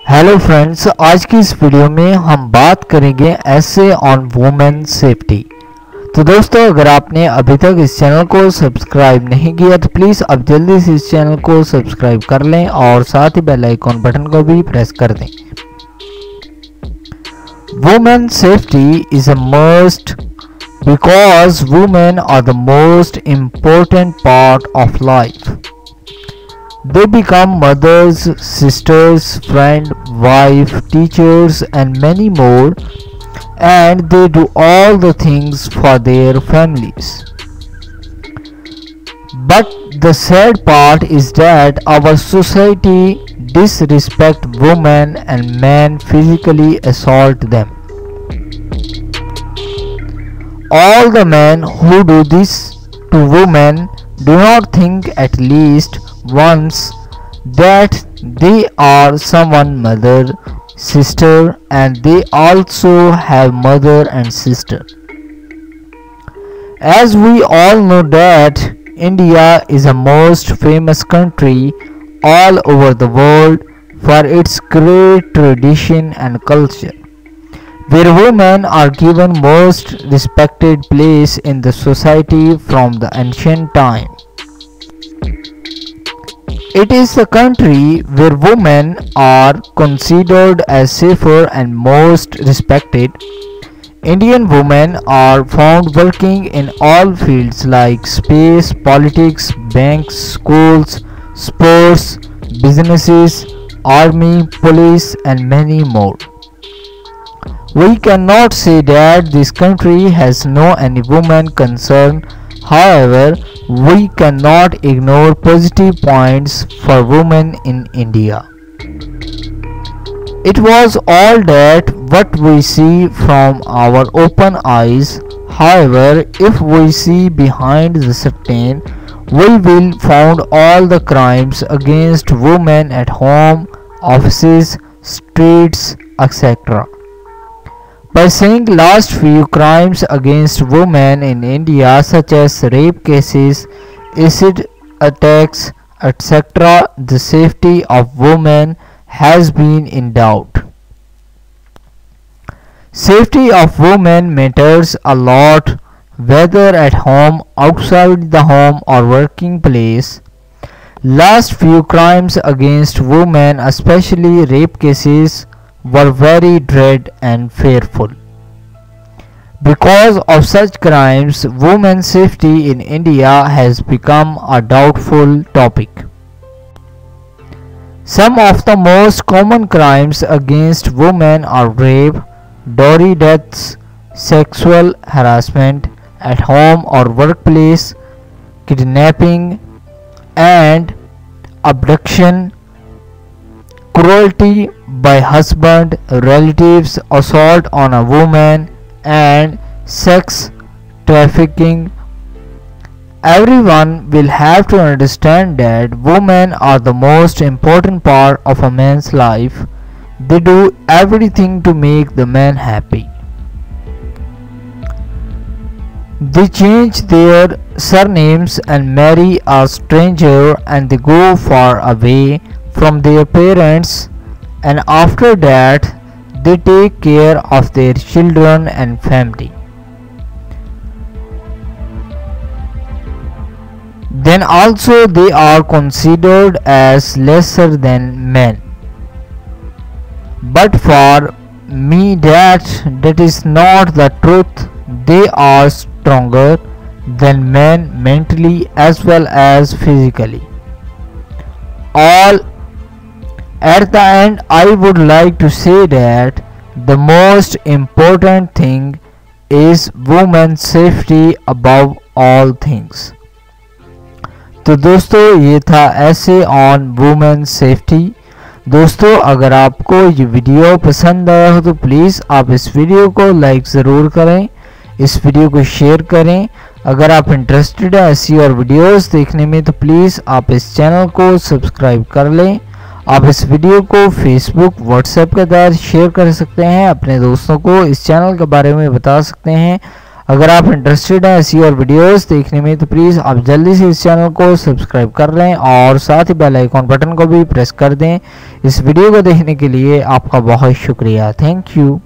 Hello friends, आज की इस वीडियो में हम बात करेंगे ऐसे ऑन वुमेन सेफ्टी। तो दोस्तों, अगर आपने अभी तक इस चैनल को सब्सक्राइब नहीं किया तो प्लीज़ अब जल्दी से इस चैनल को सब्सक्राइब कर लें और साथ ही बेल आइकॉन बटन को भी प्रेस कर दें। Women safety is a must because women are the most important part of life. They become mothers, sisters, friend, wife, teachers and many more, and they do all the things for their families. But the sad part is that our society disrespect women and men physically assault them. All the men who do this to women do not think at least once that they are someone's mother, sister, and they also have mother and sister. As we all know that India is the most famous country all over the world for its great tradition and culture, where women are given most respected place in the society from the ancient time. It is the country where women are considered as safer and most respected. Indian women are found working in all fields like space, politics, banks, schools, sports, businesses, army, police, and many more. We cannot say that this country has no any woman concern. However, we cannot ignore positive points for women in India. It was all that what we see from our open eyes. However, if we see behind the curtain, we will find all the crimes against women at home, offices, streets, etc. By saying last few crimes against women in India such as rape cases, acid attacks, etc., the safety of women has been in doubt. Safety of women matters a lot, whether at home, outside the home or working place. Last few crimes against women, especially rape cases, were very dread and fearful. Because of such crimes, women's safety in India has become a doubtful topic. Some of the most common crimes against women are rape, dowry deaths, sexual harassment at home or workplace, kidnapping and abduction, cruelty by husband, relatives, assault on a woman, and sex trafficking. Everyone will have to understand that women are the most important part of a man's life. They do everything to make the man happy. They change their surnames and marry a stranger, and they go far away from their parents, and after that they take care of their children and family. Then also they are considered as lesser than men. But for me that is not the truth. They are stronger than men mentally as well as physically. All at the end, I would like to say that the most important thing is women's safety above all things. तो दोस्तों, ये था ऐसे on women safety. दोस्तों, अगर आपको ये video पसंद आया हो तो प्लीज़ आप इस वीडियो को लाइक ज़रूर करें, इस वीडियो को शेयर करें। अगर आप इंटरेस्टेड हैं ऐसी और वीडियोस देखने में तो प्लीज़ आप इस चैनल को सब्सक्राइब कर लें। आप इस वीडियो को फेसबुक, व्हाट्सएप के द्वारा शेयर कर सकते हैं, अपने दोस्तों को इस चैनल के बारे में बता सकते हैं। अगर आप इंटरेस्टेड हैं ऐसी और वीडियोस देखने में तो प्लीज़ आप जल्दी से इस चैनल को सब्सक्राइब कर लें और साथ ही बेल आइकॉन बटन को भी प्रेस कर दें। इस वीडियो को देखने के लिए आपका बहुत शुक्रिया। Thank you.